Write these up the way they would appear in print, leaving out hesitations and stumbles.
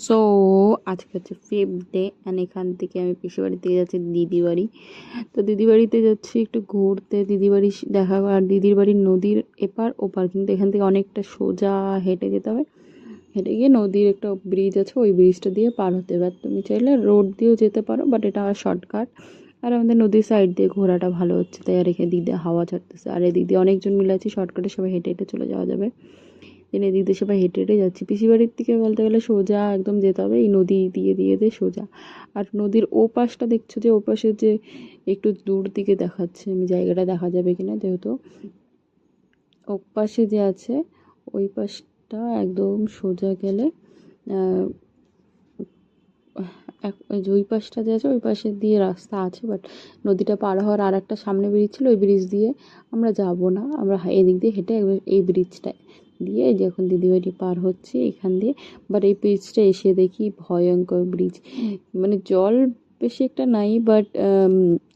So আজকে হচ্ছে 5th day and এখান থেকে আমি পিসি বাড়ি থেকে যাচ্ছি দিদি বাড়ি। তো দিদি বাড়িতে যাচ্ছি একটু ঘুরতে, দিদি বাড়ি দেখা আর দিদির বাড়ির নদীর এপার ওপার, কিন্তু এখান থেকে অনেকটা সোজা হেঁটে যেতে হবে। হেঁটে গিয়ে নদীর একটা ব্রিজ আছে, ওই ব্রিজটা দিয়ে পার হতে হবে। তুমি চাইলে রোড দিয়েও যেতে পারো, বাট এটা শর্টকাট। আর আমাদের নদীর সাইড দিয়ে ঘোরাটা ভালো হচ্ছে, তাই আর এখানে দিদি হাওয়া ছাড়তেছে। আর এদিক দিয়ে অনেকজন মিলে আছি, শর্টকাটে সবাই হেঁটে হেঁটে চলে যাওয়া যাবে। এদিক দিয়ে সবাই হেঁটে হেঁটে যাচ্ছি। পিসি বাড়ির থেকে বলতে গেলে সোজা একদম যেতে হবে, এই নদী দিয়ে দিয়ে দিয়ে সোজা। আর নদীর ও পাশটা দেখছো যে, ও পাশে যে একটু দূর দিকে দেখাচ্ছে, আমি জায়গাটা দেখা যাবে কিনা, যেহেতু ও পাশে যে আছে ওই পাশটা একদম সোজা গেলে ওই পাশটা যে আছে ওই পাশে দিয়ে রাস্তা আছে, বাট নদীটা পার হওয়ার আর একটা সামনে ব্রিজ ছিল, ওই ব্রিজ দিয়ে আমরা যাব না, আমরা এদিক দিয়ে হেঁটে এই ব্রিজটা দিয়ে যে এখন দিদিবাড়ি পার হচ্ছে এখান দিয়ে। বাট এই ব্রিজটা এসে দেখি ভয়ঙ্কর ব্রিজ, মানে জল বেশি একটা নাই, বাট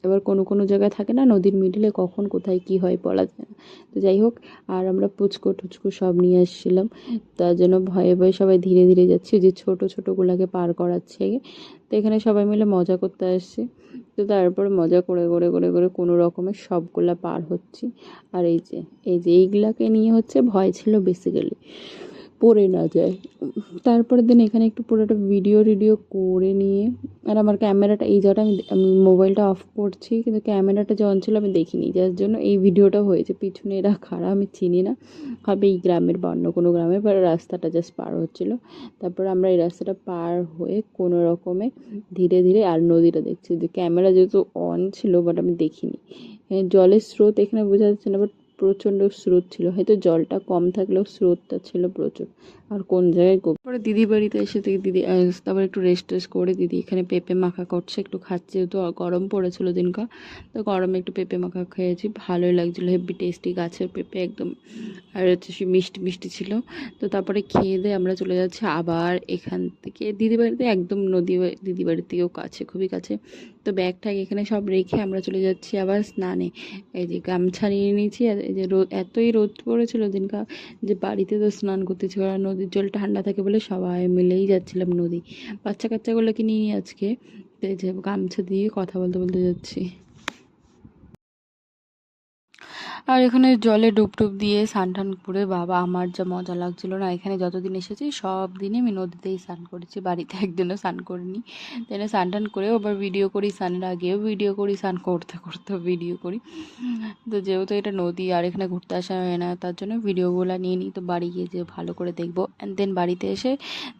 এবার কোনো কোনো জায়গায় থাকে না নদীর মিডিলে কখন কোথায় কি হয় বলা যায় না। তো যাই হোক, আর আমরা পুচকো টুচকো সব নিয়ে এসেছিলাম, তার জন্য ভয়ে ভয়ে সবাই ধীরে ধীরে যাচ্ছি, যে ছোটো ছোটোগুলোকে পার করাচ্ছে। তো এখানে সবাই মিলে মজা করতে আসছি। তো তারপর মজা করে করে করে করে কোনো রকমের সবগুলা পার হচ্ছি। আর এই যে এইগুলাকে নিয়ে হচ্ছে ভয় ছিল বেসিক্যালি, পড়ে না যায়। তারপরের দিন এখানে একটু পুরোটা ভিডিও করে নিয়ে, আর আমার ক্যামেরাটা এই জায়গাটা আমি মোবাইলটা অফ করছি, কিন্তু ক্যামেরাটা যে অন ছিল আমি দেখিনি, যার জন্য এই ভিডিওটা হয়েছে। পিছনে এরা খাড়া, আমি চিনি না, হবে এই গ্রামের বা অন্য কোনো গ্রামের, বা রাস্তাটা জাস্ট পার হচ্ছিলো। তারপর আমরা এই রাস্তাটা পার হয়ে কোনো রকমে ধীরে ধীরে, আর নদীটা দেখছি, যে ক্যামেরা যেহেতু অন ছিল বাট আমি দেখিনি। জলের স্রোত এখানে বোঝা যাচ্ছে না, বাট প্রচণ্ড স্রোত ছিল, হয়তো জলটা কম থাকলেও স্রোতটা ছিল প্রচুর। আর কোন জায়গায় পরে দিদি বাড়িতে এসে থেকে দিদি তারপর একটু রেস্ট টেস্ট করে দিদি এখানে পেঁপে মাখা করছে, একটু খাচ্ছে, যেহেতু গরম পড়েছিল দিনকা, তো গরমে একটু পেঁপে মাখা খেয়েছি, ভালোই লাগছিলো, হেভি টেস্টি, গাছের পেঁপে একদম, আর হচ্ছে সে মিষ্টি মিষ্টি ছিল। তো তারপরে খেয়ে দিয়ে আমরা চলে যাচ্ছি আবার এখান থেকে দিদি বাড়িতে, একদম দিদি বাড়ির থেকেও কাছে, খুবই কাছে। তো ব্যাগ ট্যাগ এখানে সব রেখে আমরা চলে যাচ্ছি আবার স্নানে। এই যে গামছা নিয়ে নিয়েছি, আর এই যে এতই রোদ পড়েছিল দিনকা, যে বাড়িতে তো স্নান করতেছি, কারণ নদীর জল ঠান্ডা থাকে বলে সবাই মিলেই যাচ্ছিলাম নদী। বাচ্চা কাচ্চাগুলোকে নিয়ে আজকে, তো এই যে গামছা দিয়ে কথা বলতে বলতে যাচ্ছি। আর এখানে জলে ডুব ডুব দিয়ে স্নান টান করে বাবা আমার যা মজা লাগছিল না, এখানে যতদিন এসেছি সব দিনে আমি নদীতেই স্নান করেছি, বাড়িতে একদিনও স্নান করিনি। তাই না, স্নান টান করেও আবার ভিডিও করি, স্নানের আগেও ভিডিও করি, স্নান করতে করতেও ভিডিও করি। তো যেহেতু এটা নদী আর এখানে ঘুরতে আসা হয় না, তার জন্য ভিডিওগুলো নিয়ে নিই, তো বাড়ি গিয়ে যে ভালো করে দেখবো। অ্যান্ড দেন বাড়িতে এসে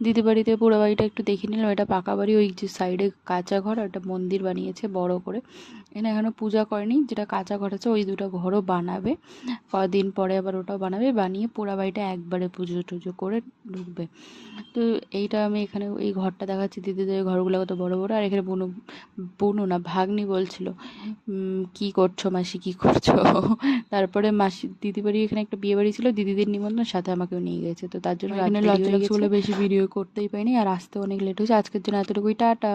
দিদি বাড়িতে পুরো বাড়িটা একটু দেখে নিলাম। এটা পাকা বাড়ি, ওই যে সাইডে কাঁচা ঘর, একটা মন্দির বানিয়েছে বড় করে, এখানে এখনও পূজা করেনি, যেটা কাঁচা ঘর আছে ওই দুটো ঘরও বানাবে কদিন পরে, আবার ওটাও বানাবে, বানিয়ে পুরো বাড়িটা একবারে পুজো টুজো করে ঢুকবে। তো এইটা আমি এখানে এই ঘরটা দেখাচ্ছি, দিদিদের ঘরগুলো কত বড় বড়। আর এখানে বুনু, বুনু না ভাগ্নি বলছিল, কি করছো মাসি, কি করছো? তারপরে মাসি দিদি বাড়ি, এখানে একটা বিয়ে বাড়ি ছিল, দিদিদের নিমন্ত্রণ, সাথে আমাকেও নিয়ে গেছে, তো তার জন্য এখানে লজ্জা লাগছে বলে বেশি ভিডিও করতেই পারিনি, আর আসতে অনেক লেট হয়েছে। আজকের জন্য এতটুকুই, টাটা।